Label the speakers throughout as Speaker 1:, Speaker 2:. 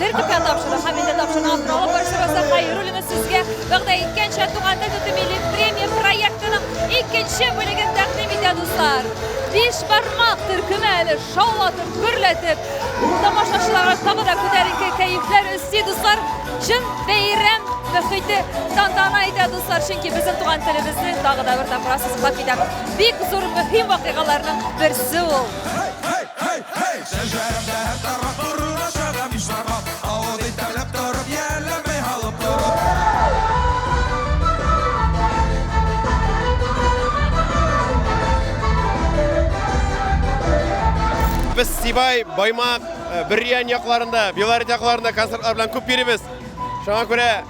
Speaker 1: Türkiye topşırı, Hamide topşırı Abdurrahman Barışırası hayırlı sizge Bağda ikkinchi Tuğanda Tütü Milli Premiya proyektinin ikkinchi bölümünü takdim ediyor dostlar. Beş barmaq türkümeli şovlatıp, gürletip, tamaşaçılara tabada küderik keyifler üstü dostlar. Şın beyram mühiti tantana ediyor dostlar. Çünkü bizim tuğan televizyon dağı da bir tapırası zıplap gider. Büyük zor mühim vakıgalarının birisi ol.
Speaker 2: Biz Sibay, Baymak, Biryan yaklarında, Bilarit yaklarında konsertler bilen köp beribez. Şoňa göre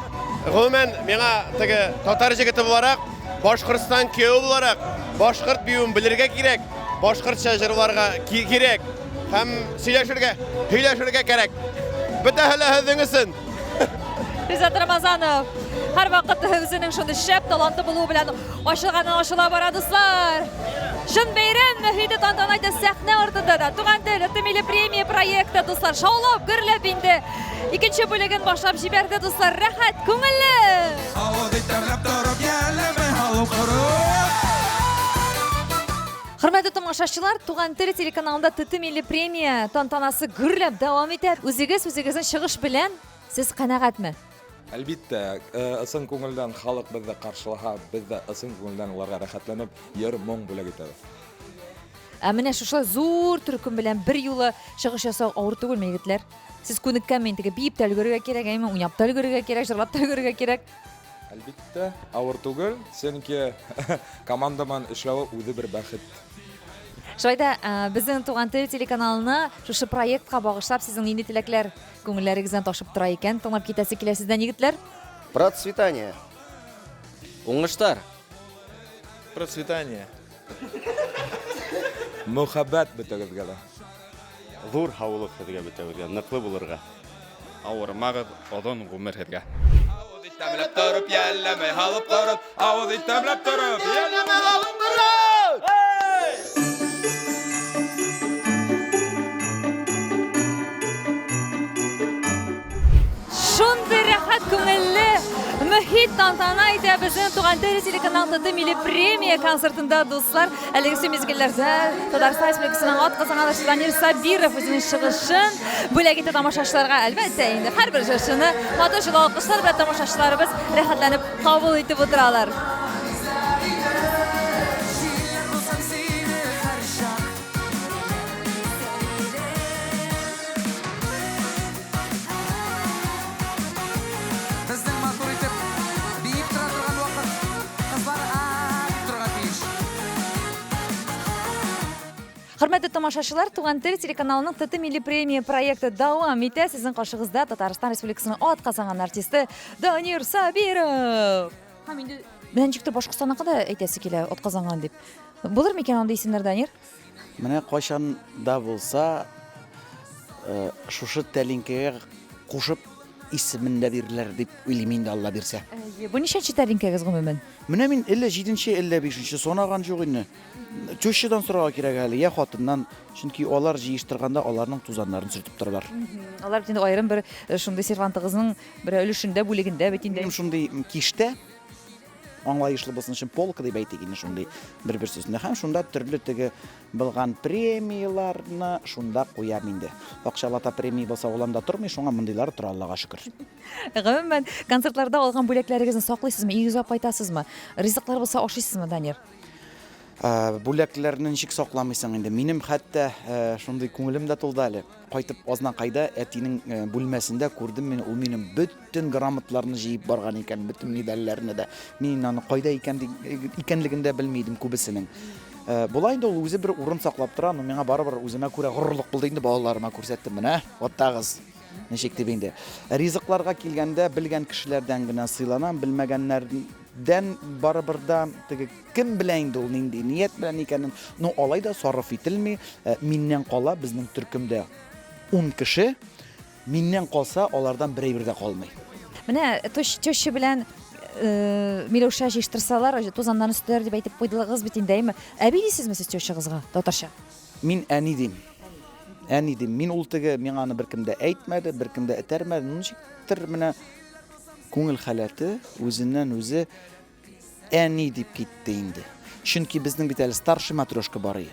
Speaker 2: gümümen meňa tigi tatar jigiti bolarak, Başkırstan köýü bolarak, Başkırt biýüň bilirge kirek, Başkırtça jyrylarga kirek, hem süýleşirge kerek. Bide hele heziňisin.
Speaker 1: İzzet Ramazanov her vakit özünün şunu şep talantı buluğu bilen aşıla baradıslar. Şun beyren mühidi tantanayda sahne ortada da Tuğan Devleti Milli Premiya proyekti dostlar. Şaulap, gürlep indi. İkinci bölümün başlap jiberdi dostlar. Rahat, köngüllü. Hürmetli tamaşaçılar, Tuğan Tele telekanalında TT Milli Premiya tantanası gürlep devam eder. Özünüzün çıkış bilen siz kanaatmi?
Speaker 3: Әлбиттә, ысың күңелдән халык безне каршылаһа, без дә ысың күңелдән уларга рәхәтләнеп, йыр моң бүләк итәбез.
Speaker 1: Менә шушы зур төркем белән бер юлы чыгыш ясау авыр түгел егетләр. Сез күнеккәнме инде бип тә өлгөрергә кирәк, әйме уйнап та өлгөрергә кирәк, җырлап та өлгөрергә кирәк.
Speaker 3: Әлбиттә, авыр түгел, сөнки командаман эшләве үзе бер бәхет.
Speaker 1: Шулайда безнең Туган Тел телеканалына шушы проектка багышлап сезнең нинди теләкләр күңелләрегездән ташып тора икән, тыңлап китәсе килә сездән егетләр?
Speaker 4: Процветание. Уңыштар.
Speaker 2: Процветание.
Speaker 3: Мөхәббәт бетәгезгә дә.
Speaker 5: Зур һаулык һеҙгә бөтәбеҙгә, ныҡлы булырға.
Speaker 2: Ауырмағыҙ, оҙон ғүмер һеҙгә.
Speaker 3: Ауыз итәмләп торып, йәлләмәй һалып торып, ауыз итәмләп торып, йәлләмәй һалып торып.
Speaker 1: Шундый рәхәт күңелле mühit tantana итә безнең Туган Тел телеканалында Milli Premiya концертында дуслар. Әлеге мизгелләрдә Татарстан Республикасының атказанган Данир Сабиров үзенең чыгышын бүләк итә тамашачыларга. Әлбәттә инде һәрбер җырчыны матур җылы алкышлар белән тамашачыларыбыз рәхәтләнеп кабул итеп утыралар. Hürmetli tamaşaçılar, Tuğan Tele telekanalının TT Milli Premiya proyekti devam итә. Sizin karşınızda Татарстан Республикасының атказанган артисты Данир Сабиров. Һәм инде Бәнҗиктә Башкортстанга да әйтәсе килә атказанган дип. Булыр микән андый исемнәр, Данир?
Speaker 4: Менә кайчан да булса, шушы тәлинкәгә кушып исемендә бирерләр дип уйлыйм инде, Алла бирсә.
Speaker 1: Бу ничәнче тәлинкәгез гомумән?
Speaker 4: Менә мин 7-нче, 5-нче санаган юк инде. Чөшчедән сорарга кирәк әле, я хатыннан, чөнки алар җыештырганда аларның тузаннарын сөртеп торалар.
Speaker 1: Алар бит инде аерым бер шундый сервантыгызның бер өлешендә, бүлегендә бит инде.
Speaker 4: Минем шундый киштә аңлаешлы булсын өчен полка дип әйтик инде шундый бер сүзне. Һәм шунда төрле теге булган премияларны шунда куям инде. Акчалата премия булса уламда тормый, шуңа мондыйлар тора, Аллага шөкер.
Speaker 1: Гомумән концертларда алган бүләкләрегезне саклыйсызмы, игезгә кайтасызмы? Ризыклар булса ашыйсызмы, Данир?
Speaker 4: Бүләкләрне ничек сакламыйсың инде? Минем хәтта шундый күңелемдә тулды әле. Кайтып азна кайда әтинең бүлмәсендә күрдем мин, ул минем бөтен грамотларны җыеп барган икән, бөтен медальләрне дә. Мин аны кайда икәнлеген дә белмидем күбесенең. Була инде ул үзе бер урын саклап тора, но миңа барыбер үземә күрә горурлык булды инде, балаларыма күрсәттем менә. Оттагыз. Ничек дип инде. Ризыкларга килгәндә белгән кешеләрдән генә сыйланам, белмәгәннәрдән барыбер да теге кем белә инде ул нинди ният белән икәнен, ну алай да сарыф ителми, миннән кала безнең төркемдә 10 кеше, миннән калса алардан берәй дә калмый.
Speaker 1: Менә төшче белән Миләүшә җыштырсалар, тузаннан өстәр дип әйтеп куйдыгыз бит инде, әйме? Әби дисезме сез төшчегызга татарча?
Speaker 4: Мин әни дим. Әни дим, мин ул теге миңа аны беркемдә әйтмәде, беркемдә этәрмәде. Ничектер менә күңел халаты үзеннән үзе әни дип китте инде. Чөнки безнең бит әле старший матрешка бар иде.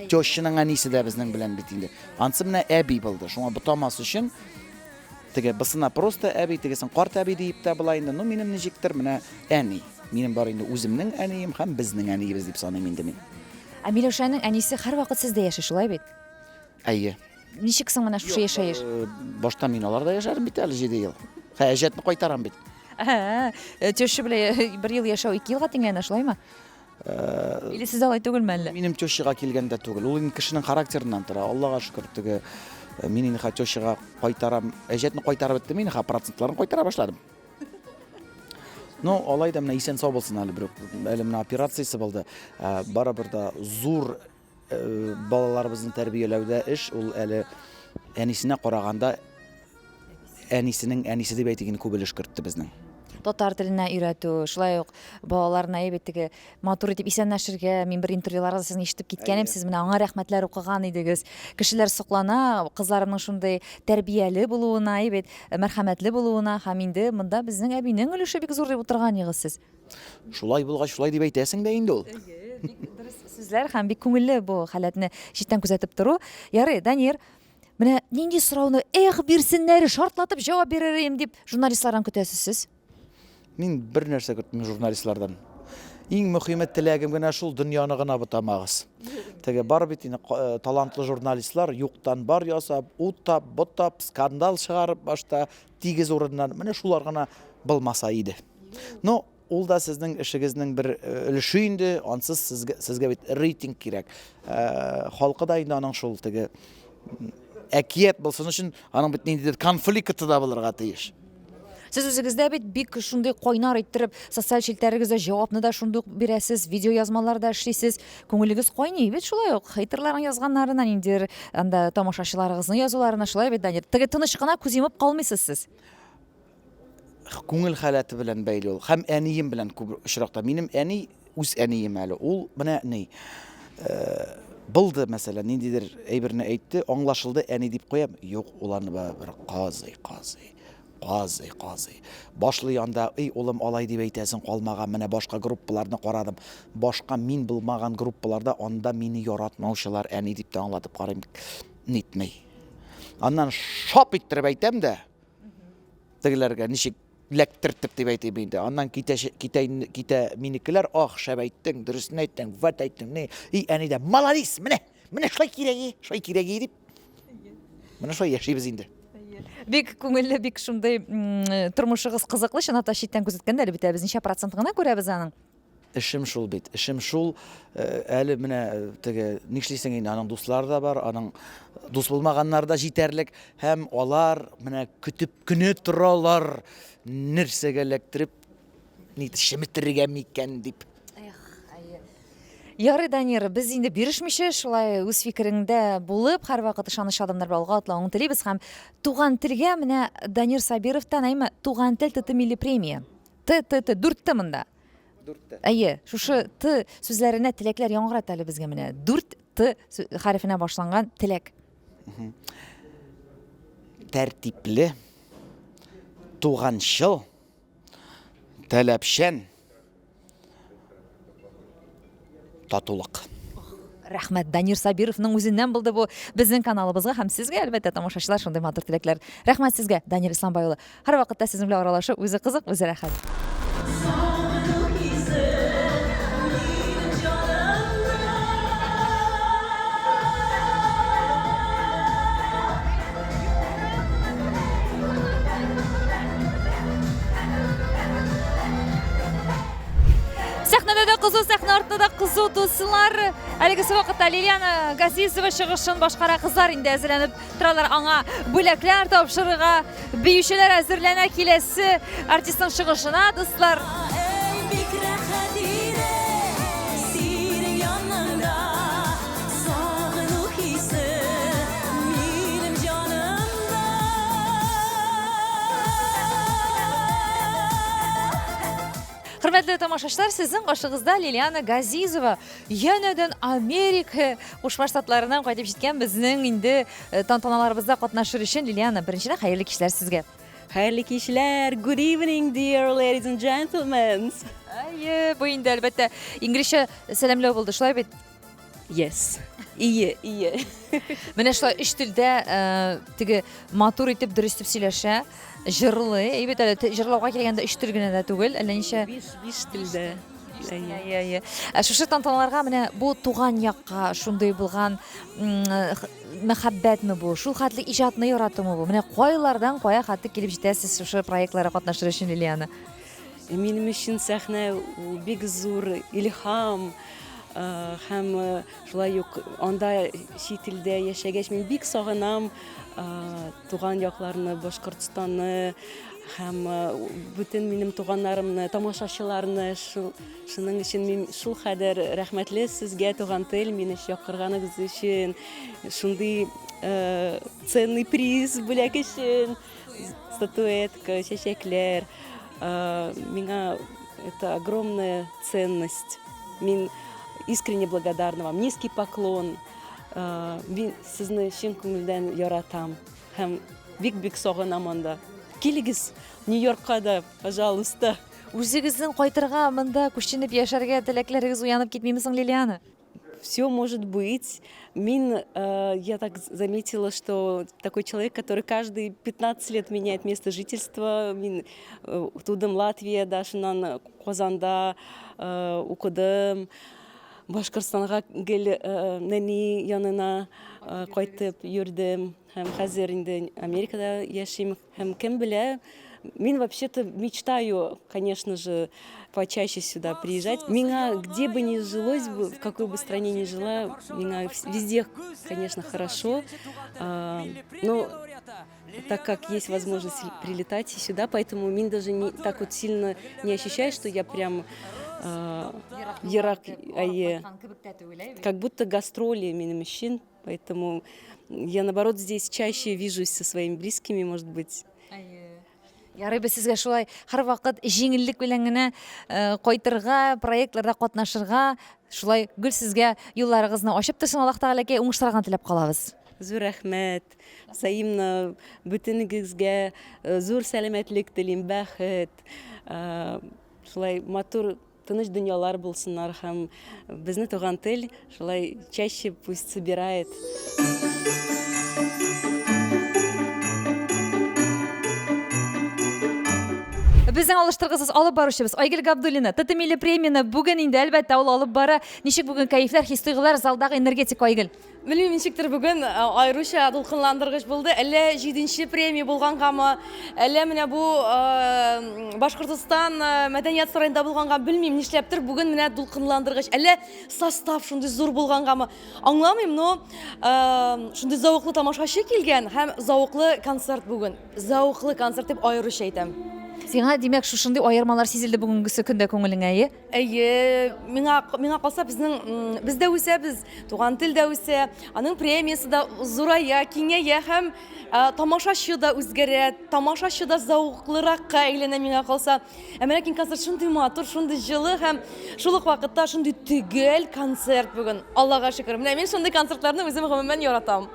Speaker 4: Тещаның әнисе дә безнең белән бит инде. Ансы менә әби булды. Шуңа бутамас өчен теге бысына просто әби, тегесен карт әби дип тә була инде. Ну минем ничектер менә әни. Минем бар инде үземнең әнием һәм безнең әниебез дип саныйм инде мин.
Speaker 1: Миләүшәнең әнисе һәрвакыт сездә яши, шулай бит?
Speaker 4: Әйе.
Speaker 1: Ничек соң менә шушы яшәеш?
Speaker 4: Башта мин аларда яшәрем бит әле 7 ел. Әҗәтне кайтарам бит.
Speaker 1: Теща белән 1 ел яшәү 2 елга тиңгән, шулаймы? Или сез алай түгелме әллә?
Speaker 4: Минем тещага килгәндә түгел. Ул инде кешенең характерыннан тора. Аллага шөкер, теге мин инде тещага кайтарам, әҗәтне кайтарып бетте, мин процентларын кайтара башладым. Ну, алай да менә исән сау булсын әле бер. Әле менә операциясе булды. Барыбер да зур балаларыбызны тәрбияләүдә эш ул әле әнисенә караганда әнисенең әнисе дип әйтегән күп өлеш кертте безнең.
Speaker 1: Татар теленә өйрәтү, шулай ук балаларына әйбәттеге матур итеп исәнләшергә, мин бер интервьюларда сезне ишетеп киткәнем, сез менә аңа рәхмәтләр укыган идегез. Кешеләр соклана, кызларымның шундый тәрбияле булуына, әйбәт, мәрхәмәтле булуына, һәм инде монда безнең әбинең өлеше бик зур дип утырган егыз сез.
Speaker 4: Шулай булгач, шулай дип әйтәсең дә инде ул.
Speaker 1: Сүзләр һәм бик күңелле бу халәтне читтән күзәтеп тору. Ярый, Данир, менә нинди сорауны бирсеннәр, шартлатып җавап биререм дип журналистлардан көтәсез сез?
Speaker 4: Мин бер нәрсә көтмим журналистлардан. Иң мөһиме теләгем генә шул, дөньяны гына бутамагыз. Теге бар бит инде талантлы журналистлар юктан бар ясап, утап, ботап, скандал чыгарып башта тигез урыннан менә шулар гына булмаса иде. Но ул да сезнең эшегезнең бер өлеше инде, ансыз сезгә бит рейтинг кирәк. Халкы да инде аның шул теге әкият булсын өчен аның бит ниндидер конфликты да булырга тиеш.
Speaker 1: Сез үзегездә бит бик шундый кайнар иттереп социаль челтәрегездә җавапны да шундый ук бирәсез, видео язмалар да эшлисез. Күңелегез кайный бит шулай ук. Хейтерларның язганнарына инде анда тамашачыларыгызның язуларына шулай бит Данир. Теге тыныч кына күз йомып калмыйсыз сез.
Speaker 4: Күңел халаты белән бәйле ул. Һәм әнием белән күп очракта. Минем әни үз әнием әле. Ул менә ни булды мәсәлән, ниндидер әйберне әйтте, аңлашылды, әни дип куям. Юк, уларны бер казый. Башлый анда, улым алай дип әйтәсең калмаган, менә башка группаларны карадым. Башка мин булмаган группаларда анда мине яратмаучылар әни дип тә аңлатып карыйм. Нитмей. Аннан шап иттереп әйтәм дә. Тегеләргә ничек ләктертеп дип әйтәм инде. Аннан китә минекеләр, шәп әйттең, дөресен әйттең, ват әйттең, ни. Әни дә молодец, менә шулай кирәге дип. Менә шулай яшибез инде.
Speaker 1: Бик күңелле, бик шундый тормышыгыз кызыклы, чынлап та читтән күзәткәндә әле бит без ничә процент гына күрәбез аның.
Speaker 4: Эшем шул бит. Эшем шул. Әле менә теге нишлисең инде, аның дуслары да бар, аның дус булмаганнар да җитәрлек, һәм алар менә көтеп көне торалар. Нәрсәгә ләктереп, ни шеметергә микән дип.
Speaker 1: Ярый, Данир, без инде бирешмичә шулай үз фикереңдә булып, һәрвакыт ышаныч адымнар белән алга атлауны телибез һәм туган телгә менә Данир Сабировтан туган тел ТТ милли премия. Дүртте монда. Әйе, шушы Т сүзләренә теләкләр яңгырат әле безгә менә. 4 Т хәрефенә башланган теләк.
Speaker 4: Тәртипле, туганчыл, таләпчән, татулык.
Speaker 1: Рәхмәт, Данир Сабировның үзеннән булды бу безнең каналыбызга һәм сезгә әлбәттә тамашачылар шундый матур теләкләр. Рәхмәт сезгә, Данир Исламбай улы. Һәрвакытта сезнең белән аралашу үзе кызык, үзе рәхәт. Сәхнәдә дә кызу, сәхнә артында да кызу дуслар. Әлеге вакытта Лилиана Газизова чыгышын башкара кызлар инде әзерләнеп торалар аңа бүләкләр тапшырырга. Биючеләр әзерләнә киләсе артистның чыгышына дуслар. Хөрмәтле Hörmətli tamaşaçılar, sizin qarşınızda Liliana Gazizova yeniden Amerika Qoşma Ştatlarından qayıtıb жеткен bizning indi tantanalarımızda qatnaşır için Liliana, birinchidan xayrli kishlar sizga.
Speaker 6: Hayırlı kişiler. Good evening dear ladies and gentlemen.
Speaker 1: Ay, bu indi albatta İngilizce selamlау bo'ldi, shulay bit.
Speaker 6: Yes. İyi.
Speaker 1: Менә шулай үч телдә теге матур итеп, дөрес итеп сөйләшә, җырлый. Әйбәт әле җырлауга килгәндә үч тел генә дә түгел, әллә ничә.
Speaker 6: Биш tilde.
Speaker 1: Шушы тантаналарга менә бу туган якка шундый булган мәхәббәтме бу? Шул хәтле иҗатны яратымы бу? Менә кайлардан кая хәтле килеп җитәсез шушы проектларга катнашыр өчен, Лилиана?
Speaker 6: Минем өчен сәхнә бик зур илһам. Һәм шулай ук анда чит илдә яшәгәч мин бик сагынам туган якларны, Башкортстанны һәм бүтән минем туганнарымны, тамашачыларны. Шуның өчен мин шул кадәр рәхмәтле сезгә, туган тел, мине чакырганыгыз өчен, шундый ценный приз бүләк өчен, статуэтка, чәчәкләр. Миңа это огромная ценность. Мин искренне благодарна вам. Низкий поклон. Мин сезне чын күңелдән яратам. Һәм бик сагынам анда. Килегез Нью-Йоркка да, пожалуйста.
Speaker 1: Үзегезнең кайтырга, монда күченеп яшәргә теләкләрегез уянып китмиме соң, Лилиана?
Speaker 6: Все может быть. Я так заметила, что такой человек, который каждые 15 лет меняет место жительства. Тудым Латвия, Дашинан, Казанда, укудым. Башкортстанга нәни янына кайтып йөрдем. Һәм хәзер инде Америкада яшим. Һәм кем белә, мин вообще-то мечтаю, конечно же, почаще сюда приезжать. Миңа где бы ни жилось, в какой бы стране ни жила, миңа везде, конечно, хорошо. Но так как есть возможность прилетать сюда, поэтому мин даже не так вот сильно не ощущаю, что я прям ерак, как будто гастроли минем өчен. Поэтому я, наоборот, здесь чаще вижусь со своими близкими, может быть.
Speaker 1: Ярый, без сезгә шулай һәр вакыт җиңеллек белән генә кайтырга, проектларда катнашырга, шулай гүл сезгә юлларыгызны ачып торсын, Аллаһ Тәгаләгә уңышларга теләп калабыз.
Speaker 6: Зур рәхмәт. Взаимно бүтәнегезгә зур сәламәтлек телим, бәхет. Шулай матур тыныч дөньялар булсыннар һәм безне туган тел шулай чаще пусть собирает.
Speaker 1: Безнең алыштыргысыз алып баручыбыз Айгөл Габдуллина, ТТ премияны бүген инде әлбәттә ул алып бара. Ничек бүген кайфлар, хис-тойгылар, залдагы энергетика, Айгөл?
Speaker 7: Белмим, ничектер бүген айрыша дулкынландыргыч булды. Әллә 7нче премия булгангамы, әллә менә бу Башкортстан мәдәният сараенда булганга, белмим, нишләптер бүген менә дулкынландыргыч. Әллә состав шундый зур булгангамы, аңламыйм, но шундый зауыклы тамашачы килгән һәм зауыклы концерт бүген. Зауыклы концерт дип айрыша әйтәм.
Speaker 1: Сиңа димәк шушындый аермалар сизелде бүгенгесе көндә күңелеңә,
Speaker 7: Әйе, миңа калса бездә үсәбез, туган телдә үсә, аның премиясы да зурая, киңәя һәм тамашачы да үзгәрә, тамашачы да зауыклыракка әйләнә миңа калса. Ләкин концерт шундый матур, шундый җылы һәм шул ук вакытта шундый төгәл концерт бүген. Аллага шөкер. Менә мин шундый концертларны үзем гомумән яратам.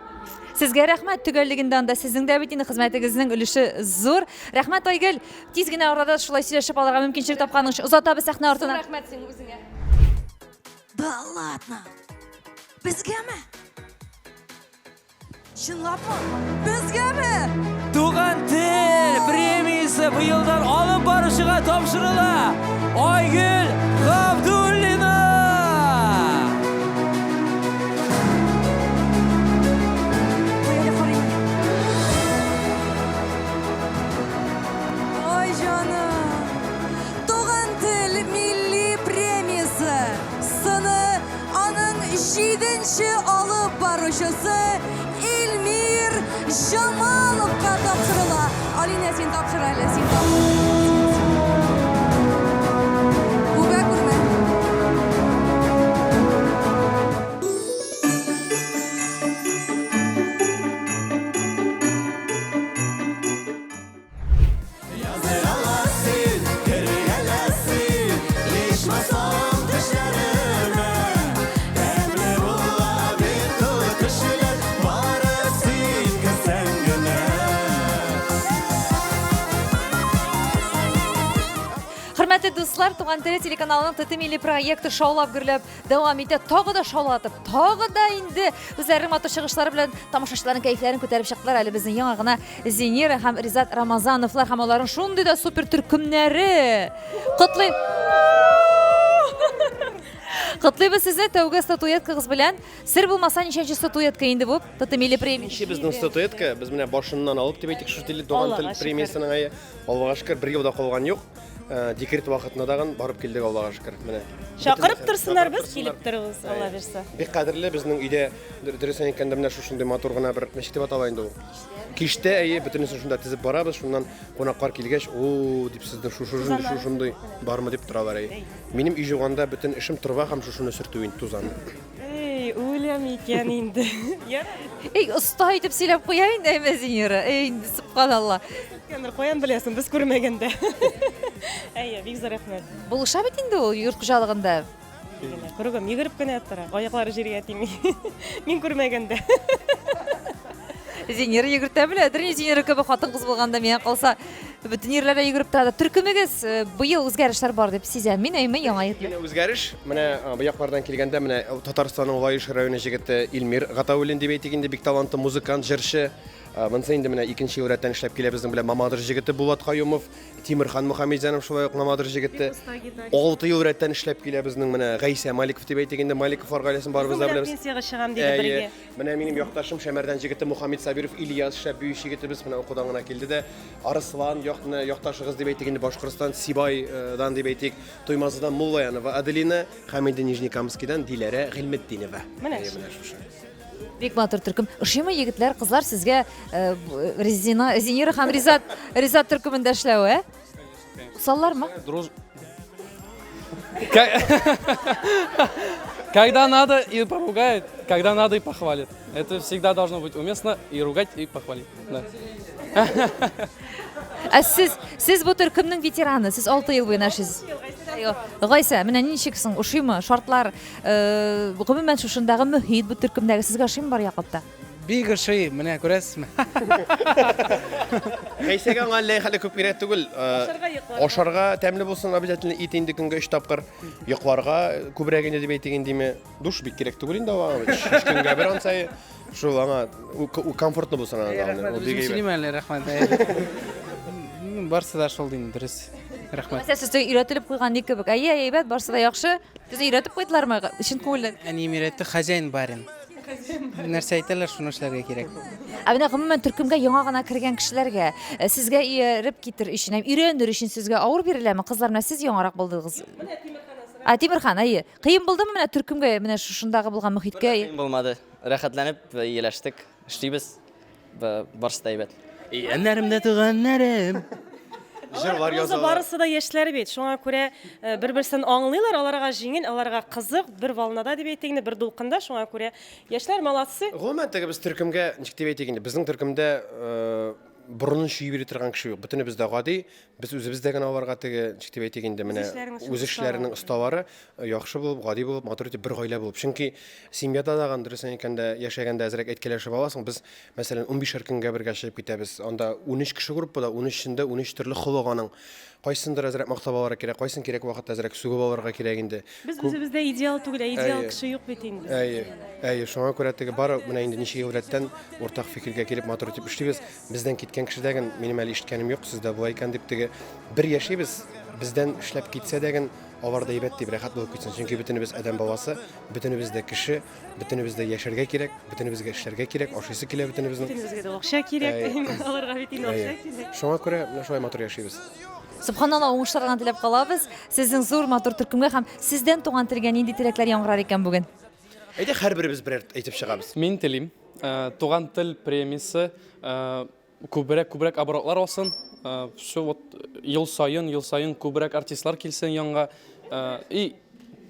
Speaker 1: Сезгә рәхмәт, төгәллегендән да сезнең дә бит инде хезмәтегезнең өлеше зур. Рәхмәт, Айгөл. Тиз генә арада шулай сөйләшеп алырга мөмкинчелек тапканың өчен озатабыз сәхнә артына.
Speaker 7: Рәхмәт сиңа үзеңә.
Speaker 8: Да ладно. Безгәме? Чынлапмы? Безгәме?
Speaker 9: Туган тел премиясе быелдан алып барышыга тапшырыла. Айгөл Габдуллина.
Speaker 8: Ой canım. Туган тел milli премиясе. Сыны аның 7нче алып баручысы Илмир Жамаловка тапшырыла. Алина, син тапшыр әле, син тапшыр. Күбә күрмә.
Speaker 1: достар, Туган теле телеканалының ТТ милли проекты шаулап гөрләп дәвам итә. Тагы да шаулатып, тагы да инде үзләренең матур чыгышлары белән тамашачыларның кайфларын күтәреп чыктылар. Әле безнең яңа гына Зинира һәм Ризат Рамазановлар һәм аларның шундый да супер төркемнәре. Котлыйбыз сезне тәүге статуэткагыз белән. Сер булмаса ничәнче статуэтка инде бу? ТТ милли премия.
Speaker 2: Безнең статуэтка, без менә башыннан алып дип әйтик, шу теле Туган тел премиясының ае. Аллага шөкер, бер елда калган юк. Декрет вакытында дагы барып килдек, Аллага шөкер. Менә.
Speaker 6: Шакырып торсыннар, без килеп торабыз, Алла берсе.
Speaker 2: Бик кадерле безнең өйдә дөресен әйткәндә менә шушындый матур гына бер мәчет дип атала инде ул. Кичтә бөтенесен шунда тизеп барабыз, шуннан кунаклар килгәч, о дип сездә шушындый бармы дип торалар. Минем үй җыганда бөтен эшем торба һәм шушыны сөртү инде тузан.
Speaker 6: Үләм икән инде.
Speaker 1: Оста итеп сөйләп куя инде Зинира. Субханалла.
Speaker 6: Кемдер куян беләсең, без күрмәгәндә. Бик зур рәхмәт.
Speaker 1: Булыша бит инде ул йорт хуҗалыгында.
Speaker 6: Күргәм, йөгереп кенә тора. Аяклары җиргә тими. Мин күрмәгәндә.
Speaker 1: Зинира йөгертә беләдер. Зинира кебек хатын-кыз булганда миңа калса бөтен ерләрдә йөгереп торады. Төркемегез быел үзгәрешләр бар дип сизәм. Мин яңа итле.
Speaker 2: Үзгәреш, менә бу яклардан килгәндә менә Татарстанның Лаеш районы җегете Илмир Гатауллин дип әйтик инде, бик талантлы музыкант, җырчы. Монсы инде менә икенче елрәттән эшләп килә безнең белән Мамадыр җегете Булат Каюмов, Тимирхан Мөхәммәдҗанов шулай ук Мамадыр җегете. 6 елрәттән эшләп килә безнең менә Гайса Маликов дип әйтик инде, Маликов гаиләсен барыбыз да беләбез.
Speaker 6: Пенсияга чыгам диде бергә.
Speaker 2: Менә минем якташым Шәмәрдән җегете Мөхәммәд Сабиров, Ильяс Шәбүй җегетебез менә укудан гына килде дә. Арыслан якташыгыз дип әйтик инде, Башкортстан Сибайдан дип әйтик, Туймазыдан Муллаянова Аделина, Хәмиде Нижникамскидан Диләрә Гыйлметдинова.
Speaker 6: Менә
Speaker 2: шушы.
Speaker 1: Бик матур төркем. Ошыймы егетләр, кызлар сезгә Зинира һәм Ризат төркемендә эшләү, Усаллармы?
Speaker 10: Когда надо и поругает, когда надо и похвалит. Это всегда должно быть уместно и ругать, и похвалить. Да.
Speaker 1: Сез бу төркемнең ветераны, сез 6 ел буена эшлисез. Гайса, менә ничексең, ошыймы? Шартлар, гомумән шушындагы мөхит бу төркемдәге сезгә ошыймы бар Якубта?
Speaker 10: Бик ошый, менә күрәсезме?
Speaker 2: Гайсәгә аңа хәле күп кирәк түгел. Ашарга тәмле булсын, обязательно ит инде көнгә 3 тапкыр. Йокларга күбрәк инде дип әйтик инде, душ бик кирәк түгел инде аңа. Көнгә бер ансай шул аңа комфортлы булсын аңа.
Speaker 10: Рәхмәт. Барсы да шул инде, дөрес. Рәхмәт.
Speaker 1: Сез өйрәтелеп куйган ник кебек. Әйбәт, барсы да яхшы. Сез өйрәтеп куйдылармы? Чын күңеллән.
Speaker 10: Әни мирәтте хозяин барин. Нәрсә әйтәләр, шуны эшләргә кирәк.
Speaker 1: Менә гомумән төркемгә яңа гына кергән кешеләргә сезгә ияреп китер өчен, өйрәнер өчен сезгә авыр биреләме? Кызлар, менә сез яңарак булдыгыз. Тимирхан, кыен булдымы менә төркемгә, менә шушындагы булган мөхиткә?
Speaker 11: Кыен булмады. Рәхәтләнеп ияләштек, эшлибез. Барсы да әйбәт.
Speaker 10: Әннәремдә туганнарым.
Speaker 2: Җырлар яза.
Speaker 6: Барысы да яшьләр бит. Шуңа күрә бер-берсен аңлыйлар, аларга җиңел, аларга кызык, бер волнада дип әйтик инде, бер дулкында. Шуңа күрә яшьләр молодцы.
Speaker 2: Гомумән теге без төркемгә, ничек дип әйтик инде, безнең төркемдә бурынын шуеп йөри торган кеше юк. Бөтенебез дә гади, без үзебездә генә аларга теге, ничек дип әйтик инде, менә үз эшләренең осталары яхшы булып, гади булып, матур итеп бер гаилә булып. Чөнки семьяда да дөресен әйткәндә яшәгәндә әзрәк әйткәләшеп аласың. Без, мәсәлән, 15 көнгә бергә чыгып китәбез. Анда 13 кеше группада, 13-ндә 13 төрле холык аның. Кайсындыр әзрәк мактап алырга кирәк, кайсын кирәк вакытта әзрәк сүгеп алырга кирәк инде.
Speaker 6: Без үзебездә идеал түгел, идеал кеше юк бит инде.
Speaker 2: Шуңа күрә теге бар менә инде ничә елрәттән уртак фикергә килеп матур итеп эшлибез. Бездән киткән кешедәген минем әле ишеткәнем юк, сездә булай икән дип теге бер яшибез. Бездән эшләп китсә дәген аварда әйбәт дип рәхәт булып китсен. Чөнки бөтенебез адәм баласы, бөтенебез дә кеше, бөтенебез дә яшәргә кирәк, бөтенебезгә эшләргә кирәк, ашыйсы килә бөтенебезнең.
Speaker 6: Бөтенебезгә дә акча кирәк, аларга бит инде акча кирәк.
Speaker 2: Шуңа күрә менә шулай матур яшибез.
Speaker 1: Субханалла, уңышларга теләп калабыз. Сезнең зур матур төркемгә һәм сездән туган телгә нинди теләкләр яңгырар икән бүген?
Speaker 2: Әйдә һәрберебез бер әйтеп чыгабыз.
Speaker 10: Мин телим, туган тел премиясе күбрәк оборотлар алсын. Все вот ел сайын күбрәк артистлар килсен янга. И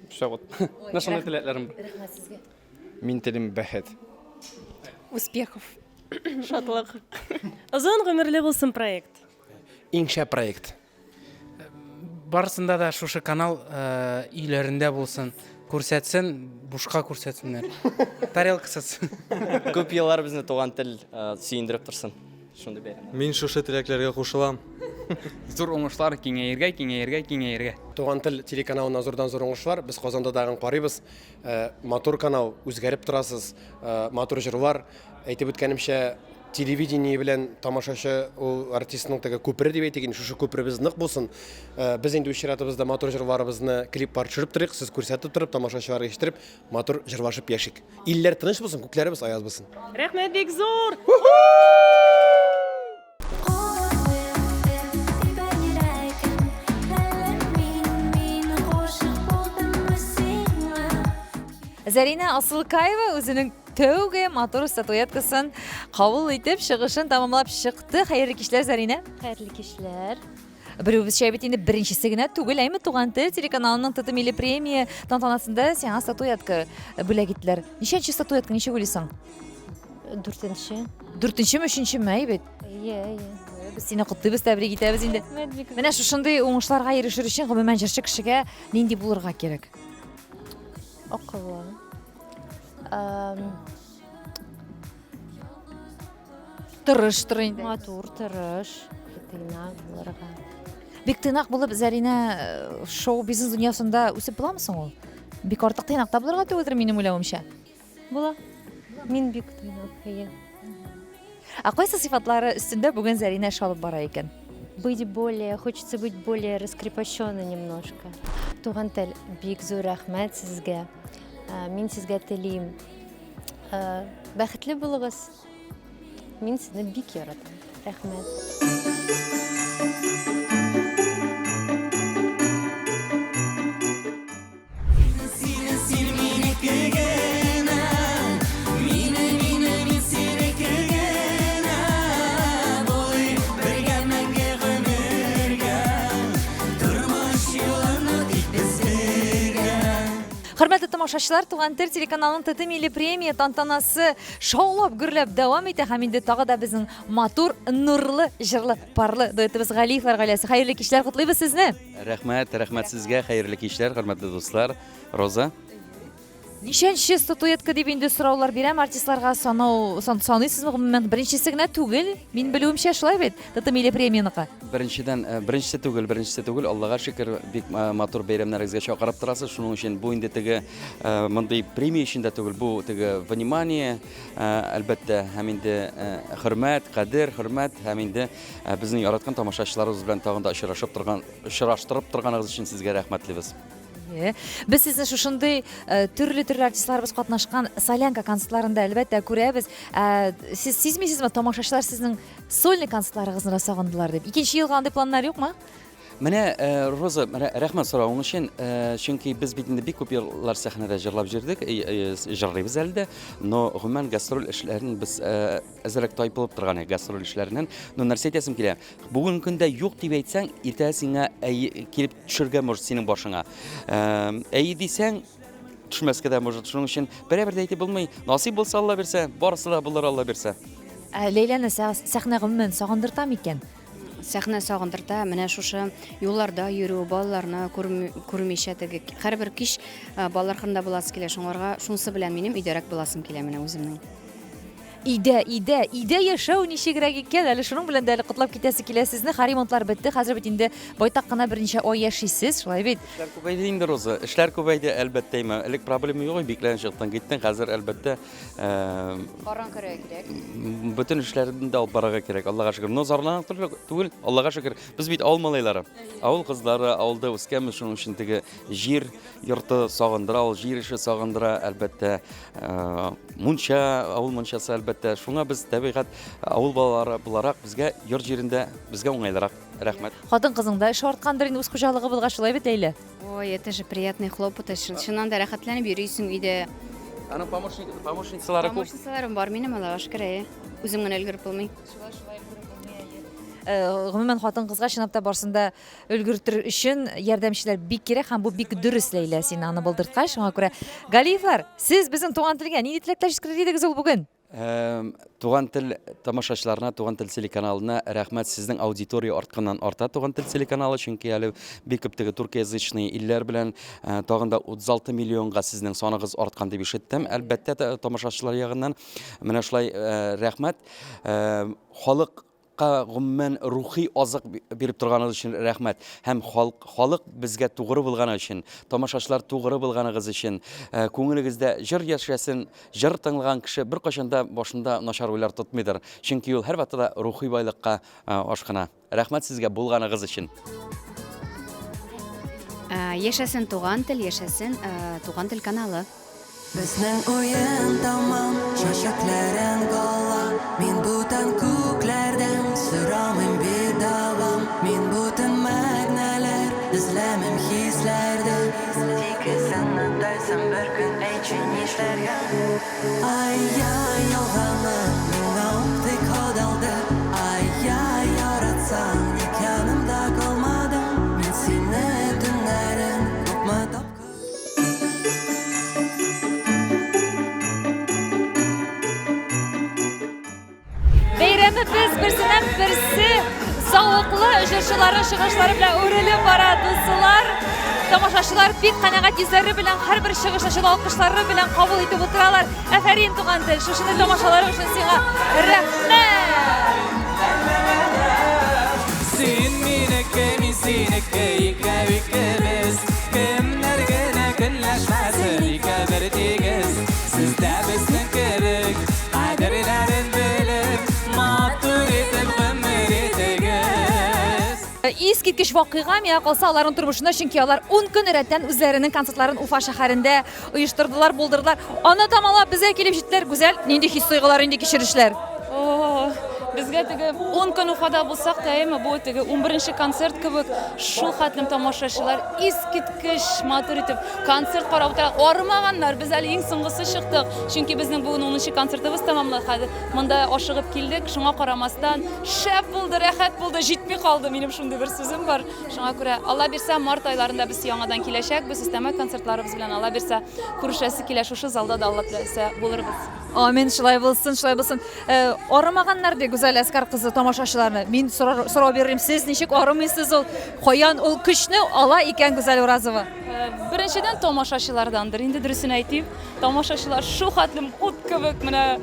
Speaker 10: все вот. Нашондай теләкләрем бар.
Speaker 1: Рәхмәт сезгә.
Speaker 3: Мин телим бәхет.
Speaker 6: Успехов. Шатлык. Озын гомерле булсын проект.
Speaker 2: Иңшә проект.
Speaker 10: Барысында да шушы канал үйләрендә булсын, күрсәтсен, бушка күрсәтсеннәр. Тарелкасыз.
Speaker 11: Күп еллар безне туган тел сөендереп торсын. Шундый бәйрәм.
Speaker 3: Мин шушы теләкләргә кушылам.
Speaker 10: Зур уңышлар, киңәергә.
Speaker 2: Туган тел телеканалына зурдан-зур уңышлар. Без Казанда дагы карыйбыз. Матур канал, үзгәреп торасыз, матур җырлар. Әйтеп үткәнемчә, телевидение белән тамашачы ул артистның теге күпер дип әйтегез, шушы күперебез нык булсын. Без инде үз чиратыбызда матур җырларыбызны клиппар төшереп торыйк, сез күрсәтеп торып, тамашачыларга ишеттереп, матур җырлашып яшик. Илләр тыныч булсын, күкләребез аяз булсын.
Speaker 6: Рәхмәт бик зур!
Speaker 1: Зарина Асылкаева үзенең тәүге матур статуэткасын кабул итеп, чыгышын тамамлап чыкты. Хәерле кичләр, Зарина.
Speaker 6: Хәерле кичләр.
Speaker 1: Берүбезчә бит инде беренчесе генә түгел, әйме Туган тел телеканалының ТТ милли премия тантанасында сиңа статуэтка бүләк иттеләр. Ничәнче статуэтка, ничә уйлыйсың?
Speaker 6: 4-нче.
Speaker 1: 4-нчеме, 3-нчеме, әйбет. Без сине котлыйбыз, тәбрик итәбез инде. Менә шушындый уңышларга ирешер өчен гомумән җырчы кешегә нинди булырга кирәк?
Speaker 6: Акыллы.
Speaker 1: Тырыштыр инде.
Speaker 6: Матур, тырыш. Тыйнак булырга.
Speaker 1: Бик тыйнак булып, Зарина шоу-бизнес дөньясында үсеп буламысың ул? Бик артык тыйнак табылырга түгелдер минем уйлавымча.
Speaker 6: Була. Мин бик тыйнак.
Speaker 1: Кайсы сыйфатлары өстендә бүген Зарина эш алып бара икән?
Speaker 6: Хочется быть более раскрепощенной немножко. Туган тел, бик зур рәхмәт сезгә. Мин сезгә телим. Бәхетле булыгыз. Мин сезне бик яратам. Рәхмәт.
Speaker 1: Хөрмәтле тамашачылар, Туган тел телеканалының ТТ милли премия тантанасы шаулап гөрләп дәвам итә һәм инде тагы да безнең матур, нурлы, җырлы, парлы дуэтыбыз Галиевлар гаиләсе. Хәерле кичләр, котлыйбыз сезне.
Speaker 12: Рәхмәт сезгә, хәерле кичләр, хөрмәтле дуслар. Роза.
Speaker 1: Ничәнче статуэтка дип инде сораулар бирәм артистларга, саныйсызмы гомумән? Беренчесе генә түгел. Мин белүемчә шулай бит. ТТ милли премияныкы.
Speaker 12: Беренчесе түгел, Аллага шөкер, бик матур бәйрәмнәрегезгә чакырып торасыз. Шуның өчен бу инде теге мондый премия өчен дә түгел, бу теге внимание, әлбәттә, һәм инде хөрмәт, кадер, хөрмәт, һәм инде безнең яраткан тамашачыларыбыз белән тагын да очраштырып торганыгыз өчен сезгә рәхмәтлебез.
Speaker 1: Без сезне шушындый төрле артистларыбыз катнашкан солянка концертларында әлбәттә күрәбез. Сез сизмисезме, тамашачылар сезнең сольный концертларыгызны сагындылар дип? 2нче елга андый планнар юкмы?
Speaker 12: Менә Роза, рәхмәт соравың өчен, чөнки без бит инде бик күп еллар сәхнәдә җырлап җирдек, җырлыйбыз әле дә, но гомумән гастроль эшләрен без әзрәк тайпылып торган гастроль эшләреннән, но нәрсә әйтәсем килә. Бүген көндә юк дип әйтсәң, иртә сиңа килеп төшергә может синең башыңа. Әй дисәң, төшмәскә дә может. Шуның өчен берәр дә әйтеп булмый. Насыйп булса Алла бирсә, барысы да булыр Алла бирсә.
Speaker 1: Ләйләне сәхнә гомумән сагындырта микән?
Speaker 6: Сәхнә сагындырта, менә шушы юлларда йөрү, балаларны күрмичә теге һәрбер кич балалар хында буласы килә, шуңарга шунысы белән минем өйдәрәк буласым килә менә үземнең.
Speaker 1: Идә яшәү ничегрәк икән, әле шуның белән дә котлап китәсе килә сезне. Ремонтлар бетте, хәзер бит инде байтак кына берничә ай яшисез, шулай бит.
Speaker 12: Эшләр күбәйде инде, Роза. Эшләр күбәйде, әлбәттә, элек проблема юк, биклән чыктың, киттең, хәзер әлбәттә
Speaker 6: Каран кирәк.
Speaker 12: Bütün эшләрдән дә алып барырга кирәк. Аллага шөкер. Но зарланып түгел, Аллага шөкер. Без бит авыл малайлары. Авыл кызлары, авылда үскәнбез, шуның өчен теге җир йорты сагындыра, ул җир ише сагындыра, әлбәттә. Мунча, авыл мунчасы әлбәттә. Шуңа без табигать авыл балалары буларак безгә йорт җирендә безгә уңайлырак. Рәхмәт.
Speaker 1: Хатын кызыңда эш арткандыр инде үз хуҗалыгыбызга, шулай бит Ләйлә?
Speaker 6: Ой, это же приятный хлопот, шуннан да рәхәтләнеп йөрисең өйдә.
Speaker 12: Аның помощницалары күп.
Speaker 6: Помощницаларым бар минем, Аллага шөкер. Үзем генә өлгереп булмый.
Speaker 1: Гомумән хатын кызга чынлап та барсында өлгертер өчен ярдәмчеләр бик кирәк һәм бу бик дөрес Ләйлә, син аны булдырткач, шуңа күрә Галиевлар, сез безнең туган телгә нинди теләкләр җиткерер идегез ул бүген?
Speaker 12: Туган тел тамашачыларына, Туган тел телеканалына рәхмәт, сезнең аудитория артканнан арта Туган тел телеканалы, чөнки әле бик күп теге туркиязычный илләр белән тагын да 36 миллионга сезнең саныгыз арткан дип ишеттем. Әлбәттә тамашачылар ягыннан менә шулай рәхмәт. Халык халыкка гомумән рухи азык биреп торганыгыз өчен рәхмәт. Һәм халык безгә тугры булганы өчен, тамашачылар тугры булганыгыз өчен, күңелегездә җыр яшәсен, җыр тыңлаган кеше беркайчанда башында начар уйлар тотмыйдыр. Чөнки ул һәрвакытта рухи байлыкка ашкына. Рәхмәт сезгә булганыгыз өчен.
Speaker 13: Яшәсен туган тел, яшәсен туган тел каналы.
Speaker 8: Безнең уен тамам, шашакларын гала. Мин бүтән күкләрдән сорамыйм бит давам. Мин бүтән мәгънәләр эзләмим хисләрдә. Тик сәнне дәйсәм бер көн әйтче нишләргә. Ай-яй, ялганы миңа үтте кадалды. Ай-яй, яратсаң ник янымда калмадың. Мин сине төннәрен күпме тапкыр.
Speaker 1: Бәйрәмебез берсеннән берсе савыклы җырчыларның чыгышлары белән үрелеп бара дуслар. Тамашачылар бик канәгать йөзләре белән һәрбер чыгышчыны алкышлары белән кабул итеп утыралар. Афәрин туган тел, шушында тамашалары өчен сиңа рәхмәт.
Speaker 9: Син минеке, мин синеке, икәвикебез. Кемнәргә көнләшмәсен ике бер тигез. Сездә безнең кебек кадерләрен белеп, матур итеп гомер итегез.
Speaker 1: Искиткеч вакыйга миңа калса аларның тормышында, чөнки алар 10 көн рәттән үзләренең концертларын Уфа шәһәрендә оештырдылар, булдырдылар. Аны тамамлап безгә килеп җиттеләр. Гүзәл, нинди хис-тойгылар, нинди кичерешләр?
Speaker 7: Безгә теге 10 көн Уфада булсак та, бу теге 11нче концерт кебек шул хәтлем тамашачылар искиткеч матур итеп концерт карап утыра. Армаганнар, без әле иң соңгысы чыктык. Чөнки безнең бу 10нчы концертыбыз тамамланды. Хәзер монда ашыгып килдек. Шуңа карамастан шәп булды, рәхәт булды, җитми калды. Минем шундый бер сүзем бар. Шуңа күрә Алла бирсә, март айларында без яңадан киләчәкбез. Өстәмә концертларыбыз белән Алла бирсә, күрешәсе килә шушы залда да Алла теләсә булырбыз.
Speaker 1: Амин, шулай булсын, шулай булсын. Арымаганнар ди Гүзәл Әскәр кызы тамашачыларны. Мин сорау бирим, сез ничек арымыйсыз ул? Каян ул көчне ала икән Гүзәл Уразова?
Speaker 7: Беренчедән тамашачыларданdır. Инде дөресен әйтим, тамашачылар шул хәтлем ут кебек менә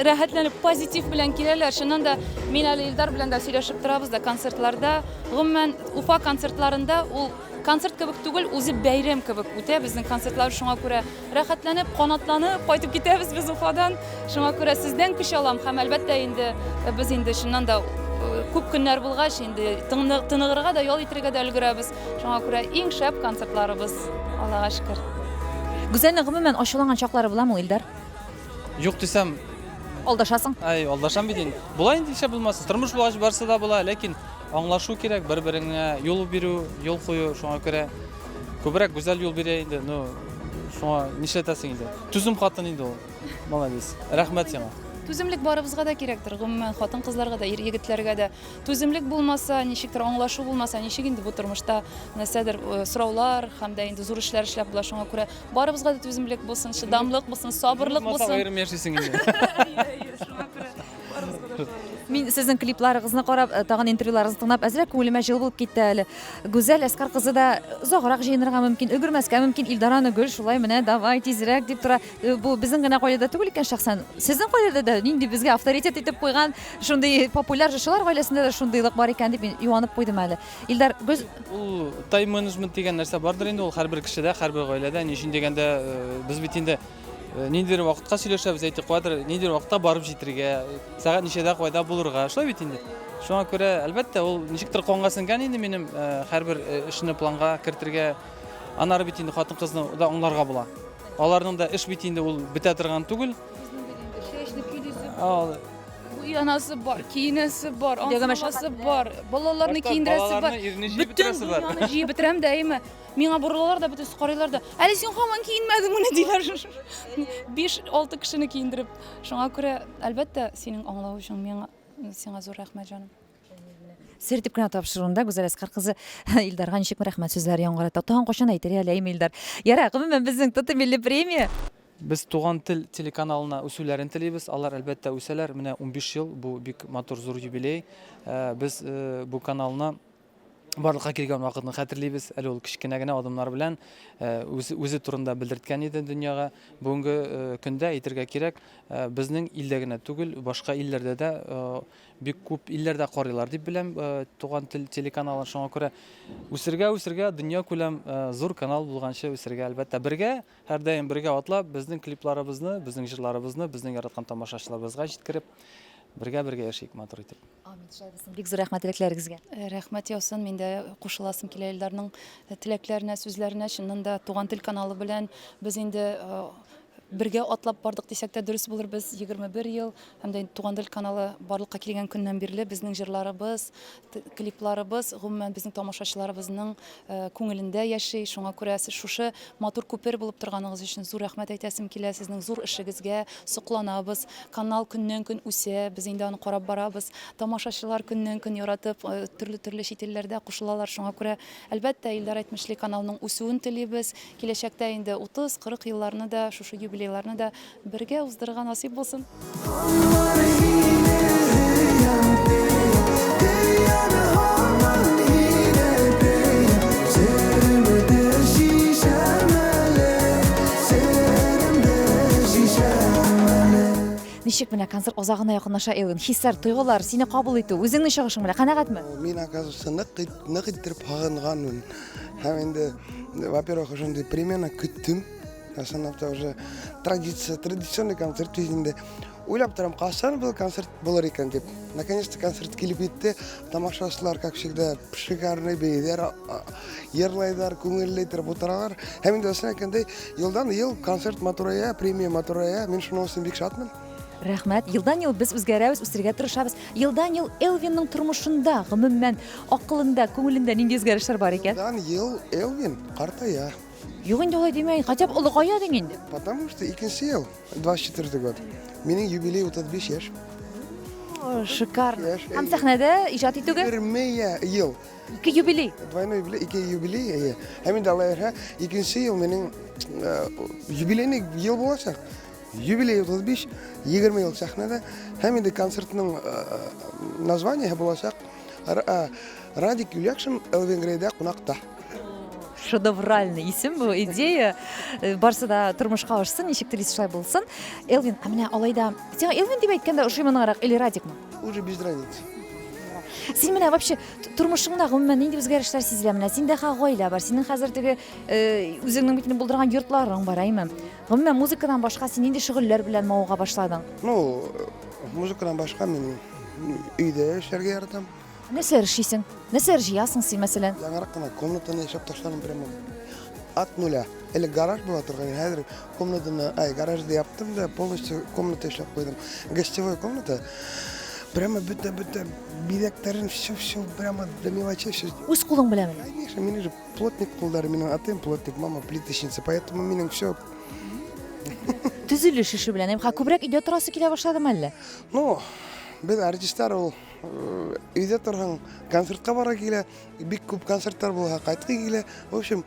Speaker 7: рәхәтләнеп позитив белән киләләр. Шуннан да мин әле Илдар белән дә сөйләшеп торабыз да концертларда. Гомумән Уфа концертларында ул концерт кебек түгел, үзе бәйрәм кебек үтә. Безнең концертлар шуңа күрә рәхәтләнеп, канатланып кайтып китәбез без Уфадан. Шуңа күрә сездән көч алам һәм әлбәттә инде без инде шуннан да күп көннәр булгач инде тыныгырга да, ял итәргә дә өлгерәбез. Шуңа күрә иң шәп концертларыбыз, Аллага шөкер.
Speaker 1: Гүзәлнең гомумән ачуланган чаклары буламы, Илдар?
Speaker 10: Юк дисәм,
Speaker 1: Алдашасың?
Speaker 10: алдашам бит инде. Була инде ишә булмаса, тормыш булгач барса да була, ләкин аңлашу кирәк, бер-береңә юл бирү, юл кую, шуңа күрә күбрәк Гүзәл юл бирә инде. Шуңа нишләтәсең инде? Түзем хатын инде ул. Молодец. Рәхмәт сиңа.
Speaker 7: Түземлек барыбызга да кирәктер. Гомумән хатын-кызларга да, ир-егетләргә дә түземлек булмаса, ничектер аңлашу булмаса, ничек инде бу тормышта нәрсәдер сораулар һәм дә инде зур эшләр эшләп була. Шуңа күрә барыбызга да түземлек булсын, шыдамлык булсын, сабырлык булсын.
Speaker 10: Аерым яшисең инде.
Speaker 1: Мин сезнең клипларыгызны карап, тагын интервьюларыгызны тыңлап, әзрәк күңелемә җыл булып китте әле. Гүзәл Әскәр кызы да озаграк җыенырга мөмкин, өлгермәскә мөмкин. Илдараны гөл шулай менә давай тизрәк дип тора. Бу безнең генә гаиләдә түгел икән шәхсән. Сезнең гаиләдә дә нинди безгә авторитет итеп куйган шундый популяр җырчылар гаиләсендә дә шундыйлык бар икән дип мин юанып куйдым әле. Илдар,
Speaker 10: Ул тайм менеджмент дигән нәрсә бардыр инде, ул һәрбер кешедә, һәрбер гаиләдә. Ни өчен дигәндә, без бит инде ниндидер вакытка сөйләшәбез, әйтик куадыр, ниндидер вакытта барып җитәргә, сәгать ничәдә кайда булырга, шулай бит инде. Шуңа күрә, әлбәттә, ул ничектер канга сеңгән инде минем һәрбер эшне планга кертергә. Анары бит инде хатын-кызны да аңларга була. Аларның да эш бит инде ул бетә торган түгел.
Speaker 7: Уянасы бар, киенәсе бар, аңсамасы бар, балаларны киендерәсе бар. Бүтән дөньяны җыеп бетерәм дә, әйме. Миңа бурылалар да, бөтен карыйлар да. Әле син һаман киенмәдең моны диләр. 5-6 кешене киендереп. Шуңа күрә, әлбәттә, синең аңлау өчен миңа сиңа зур рәхмәт җаным.
Speaker 1: Сер дип кенә тапшыруында Гүзәл Әскәр кызы Илдарга ничек рәхмәт сүзләре яңгырата. Тагын кашан әйтер әле Илдар. Яра, гомумән безнең Тоты милли премия.
Speaker 10: Без туган тел телеканалына үсүләрен телибез. Алар әлбәттә үсәләр. Менә 15 ел, бу бик матур зур юбилей. Без бу каналны
Speaker 14: барлыкка килгән вакытны хәтерлибез. Әле ул кичкенә генә адымнар белән үзе турында белдерткән иде дөньяга. Бүгенге көндә әйтергә кирәк, безнең илдә генә түгел, башка илләрдә дә бик күп илләрдә карыйлар дип беләм. Туган тел телеканалын шуңа күрә үсергә дөнья күләм зур канал булганчы үсергә әлбәттә бергә, һәрдаим бергә атлап безнең клипларыбызны, безнең җырларыбызны, безнең яраткан тамашачыларыбызга җиткереп бергә яшик матур итеп.
Speaker 1: Амин. Бик зур рәхмәт теләкләрегезгә.
Speaker 7: Рәхмәт яусын, мен дә кушыласым килә Илдарның теләкләренә, сүзләренә. Чыннан да Туган тел каналы белән без инде бергә атлап бардык дисәк тә дөрес булыр. Без 21 ел һәм дә Туган тел каналы барлыкка килгән көннән бирле безнең җырларыбыз, клипларыбыз, гомумән безнең тамашачыларыбызның күңелендә яши. Шуңа күрә сез шушы матур күпер булып торганыгыз өчен зур рәхмәт әйтәсем килә. Сезнең зур эшегезгә сокланабыз. Канал көннән-көн үсә, без инде аны карап барабыз. Тамашачылар көннән-көн яратып, төрле чит илләрдә кушылалар. Шуңа күрә әлбәттә Илдар әйтмешли каналның үсүен телибез. Киләчәктә инде 30-40 елларны да шушы юбилейларны да бергә уздырырга насип булсын.
Speaker 1: Ничек менә концерт азагына якынлаша Элвин? Хисләр, тойгылар, сине кабул итү, үзеңнең чыгышың белән канәгатьме?
Speaker 15: Мин оказывается нык иттереп хагынганмын. Һәм инде, во-первых, ошондой перемена көттүм. Основном уже традиционный концерт инде. Уйлап торам, качан бул концерт булыр икән дип. Наконец-то концерт килеп итте. Тамашачылар, как всегда, шикарный бейләр, йырлайлар, күңелле итеп утыралар. Һәм инде өстенә әйткәндәй, елдан-ел концерт матурая, премия матурая. Мин шуның өчен бик шатмын.
Speaker 1: Рәхмәт. Елдан-ел без үзгәрәбез, үсәргә тырышабыз. Елдан-ел Элвинның тормышында, гомумән, акылында, күңелендә нинди үзгәрешләр бар икән?
Speaker 15: Елдан-ел Элвин картая.
Speaker 1: Юк инде алай димәй, хотя бы улыгая дин инде.
Speaker 15: Потому что икенче ел, 24 год. Минем юбилей 35 яшь.
Speaker 1: Шикарно. Һәм сәхнәдә иҗат итүгә
Speaker 15: 20 ел.
Speaker 1: 2 юбилей.
Speaker 15: Двойной юбилей, 2 юбилей. Һәм инде Аллаһ, икенче ел минем юбилейный ел булачак. Юбилей 35, 20 ел сәхнәдә. Һәм инде концертның название булачак Радик Юлякшин Элвин Грейда кунакта.
Speaker 1: Шедевральный исем бу, идея. Барсы да тормышка ашсын, ничек телис шулай булсын. Элвин, а менә алайда, сиңа Элвин дип әйткәндә ошыймынгарак или Радикмы?
Speaker 15: Уже без разницы.
Speaker 1: Син менә вообще тормышыңда гомумән нинди үзгәрешләр сизелә менә? Синдә гаилә бар, синең хәзер теге үзеңнең битне булдырган йортларың бар, әйме? Гомумән музыкадан башка син нинди шөгыльләр белән мавыга башладың?
Speaker 15: Ну, музыкадан башка мин өйдә эшләргә яратам.
Speaker 1: Нәрсә эшлисең? Нәрсә җыясың син мәсәлән?
Speaker 15: Яңарак кына комнатаны яшәп ташланым прямо от нуля. Или гараж була торган, хәзер комнатаны, гаражда яптым да полностью комната эшләп куйдым. Гостевая комната. Прямо бөтә билетларын все прямо до мелочей все.
Speaker 1: Үз кулың белән.
Speaker 15: Конечно, минем же плотник кулдары, минем атым плотник, мама плиточница, поэтому минем все.
Speaker 1: Төзелеш эше белән, һәм күбрәк өйдә торасы килә башладым әллә?
Speaker 15: Ну, без артистлар ул өйдә торган концертка бара килә, бик күп концертлар була, кайтка килә. В общем,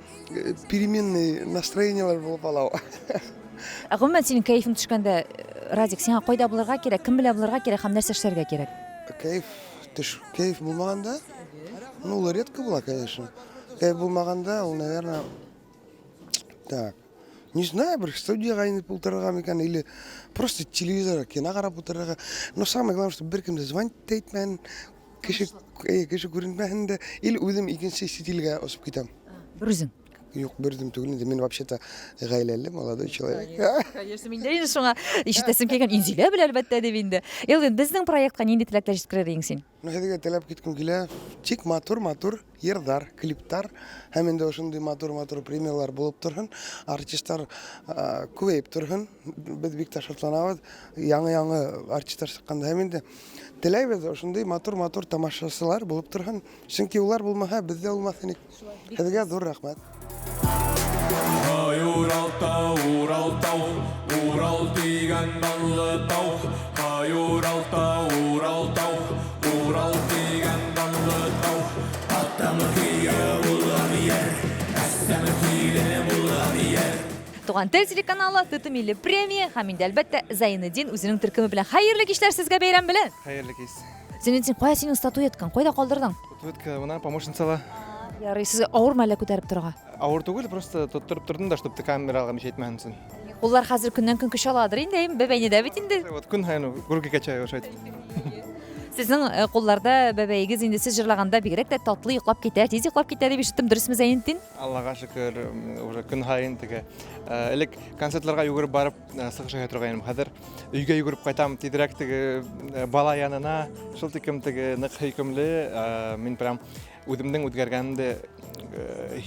Speaker 15: переменный настроениелар булып ала.
Speaker 1: Гомумән синең кайфың төшкәндә, Радик, сиңа кайда булырга кирәк, кем белән булырга кирәк һәм нәрсә эшләргә кирәк?
Speaker 15: Кайф булмаганда, ну, ул редко була, конечно. Кайф булмаганда, ул, наверное, так, не знаю, бер студияга инеп утырырга микән, или просто телевизорга, кино карап утырырга. Но самое главное, что беркем дә звонить әйтмән, кеше күренмәһен дә, или үзем икенче стилгә осып китәм.
Speaker 1: Бер үзең.
Speaker 15: Юк, бердем түгел инде, мин вообще-то гаиләле, молодой человек.
Speaker 1: Конечно, мин дә инде шуңа ишетәсем килгән, Инзилә белән әлбәттә дип инде. Элвин, безнең проектка нинди теләкләр җиткерер идең син?
Speaker 15: Ну, һәдәгә теләп киткән килә, тик матур йырдар, клиптар, һәм инде ошондый матур премиялар булып торган, артистлар күбәйеп торган, без бик тә шатланабыз, яңа артистлар чыкканда, һәм инде теләйбез ошондый матур тамашачылар булып торган, чөнки улар булмаса, бездә булмасын иде. Һәдәгә зур рәхмәт.
Speaker 9: Урал тигән данлы тау. Урал тигән данлы тау. Атамы кия булган яр, әсәме килә булган яр.
Speaker 1: Туган тел телеканалы, Тыты милли премия һәм инде әлбәттә Зайнетдин үзенең төркеме белән хәерле кичләр сезгә бәйрәм белән.
Speaker 16: Хәерле кич.
Speaker 1: Зәйнетдин, кая синең статуэткаң? Кайда калдырдың?
Speaker 16: Статуэтка мына помощницала.
Speaker 1: Ярый, сезгә авырмы әллә күтәреп торырга?
Speaker 16: Авыр түгел, просто тоттырып тордым да, чтобы камерага мешәйтмәһенсен.
Speaker 1: Куллар хәзер көннән көн көч аладыр инде, бәбәйне дә бит инде.
Speaker 16: Вот көн һайын гүргә кача ошайт.
Speaker 1: Сезнең кулларда бәбәйегез инде сез җырлаганда бигрәк тә татлы йоклап китә, тиз йоклап китә дип ишеттем, дөресме Зәйнетдин?
Speaker 16: Аллага шөкер, уже көн һайын теге. Элек концертларга йөгереп барып, сыгышырга торган идем. Хәзер өйгә йөгереп кайтам, тизрәк теге бала янына, шул тикем теге нык хөкемле, мин прям үземнең үткәргәнне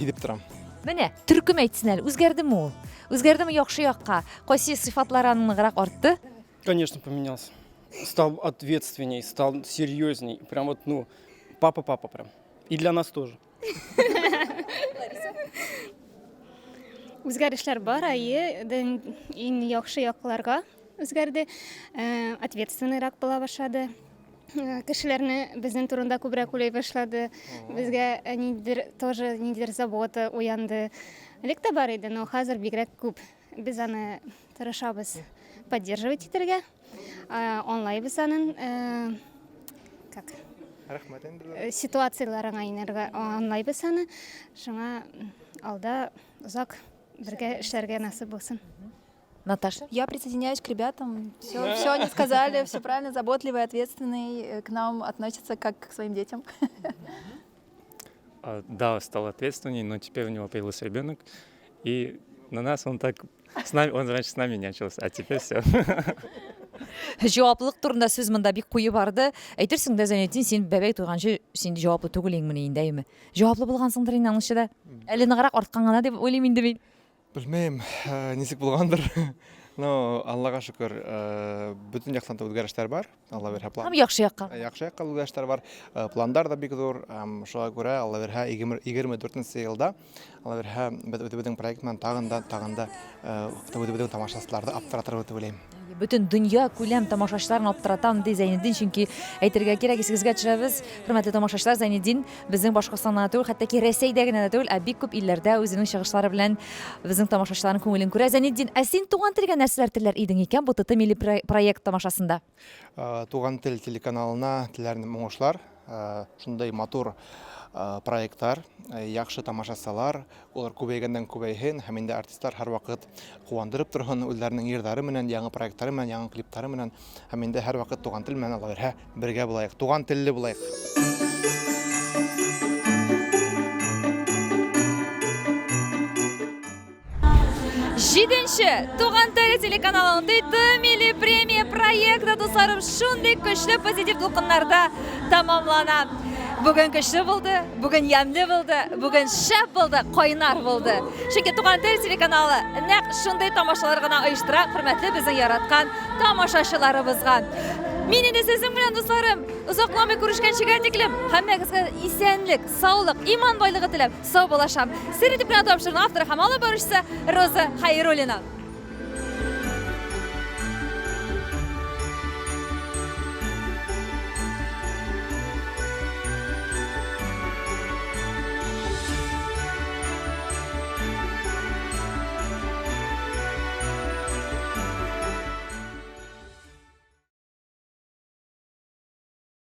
Speaker 16: һидеп торам.
Speaker 1: Менә, төркем әйтсен әле, үзгәрдеме ул? Үзгәрдеме яхшы якка? Кайсы сыйфатлары ныграк артты?
Speaker 10: Конечно, поменялся. Стал ответственней, стал серьезней. Прям вот, ну, папа прям. И для нас тоже.
Speaker 17: Үзгәрешләр бар, иң яхшы якларга үзгәрде, ответственныйрак була башлады. Кешеләрне безнең турында күбрәк уйлый башлады. Безгә тоже ниндидер забота уянды. Элек тә бар иде, но хәзер бигрәк күп. Без аны тырышабыз поддерживать итәргә. Онлайбыз аның ситуацияларына инергә онлайбыз аны. Шуңа алда узак бергә эшләргә насыйп булсын.
Speaker 1: Наташа?
Speaker 18: Я присоединяюсь к ребятам. Все они сказали, все правильно, заботливый, ответственный, к нам относится как к своим детям.
Speaker 19: Да, стал ответственней, но теперь у него появился ребенок, и на нас он так с нами, он раньше с нами нянчился, а теперь все.
Speaker 1: Җаваплылык турында сүз монда бик куе барды. Әйтерсең дә Зәйнетдин, син бәбәй туйганчы син җаваплы түгел инде инде. Җаваплы булгансыңдыр инде анысы да. Әле ныграк арткан гына дип уйлыйм инде мин.
Speaker 16: Белмәйм, ничек булгандыр. Но Аллага шөкер, бүтән яктан да үзгәрешләр бар. Алла бирһә план.
Speaker 1: Һәм яхшы якка.
Speaker 16: Яхшы якка үзгәрешләр бар. Пландар да бик зур. Шуңа күрә Алла бирһә 24 елда Алла бирһә безнең проектның тагында безнең тамашачыларда аптыратыр дип уйлыйм.
Speaker 1: Бүтән дөнья күләм тамашачыларын аптыратам ди Зәйнетдин, чөнки әйтергә кирәк, исегезгә төшерәбез, хөрмәтле тамашачылар, Зәйнетдин безнең Башкортстанда түгел, хәтта ки Рәсәйдә генә түгел, бик күп илләрдә үзенең чыгышлары белән безнең тамашачыларның күңелен күрә. Зәйнетдин, син туган телгә нәрсәләр теләр идең икән бу ТТ милли проект тамашасында?
Speaker 16: Туган тел телеканалына теләрне моңышлар, шундай матур проекттар, яхшы тамашасалар, улар күбәйгәннән күбәйһен, һәм инде артистлар һәр вакыт куандырып торган үзләренең йырдары менән, яңа проектлары менән, яңа клиплары менән, һәм инде һәр вакыт туган тел менән Алла бирһә бергә булайык, туган телле булайык.
Speaker 1: Җиденче Туган тел телеканалының ТТ милли премия проекты дусларым шундый көчле позитив дулкыннарда тамамлана. Бүген көчле булды, бүген ямлы булды, бүген шәп булды, кайнар булды. Чөнки Туган тел телеканалы нәкъ шундый тамашалар гына оештыра, хөрмәтле безнең яраткан тамашачыларыбызга. Мин инде сезнең белән дусларым, узакламый күрешкәнчегә тиклем, һәммәгезгә исәнлек, саулык, иман байлыгы теләп, сау булашам. Сире дип генә тапшырган автор һәм алып баручысы Роза Хәйруллина.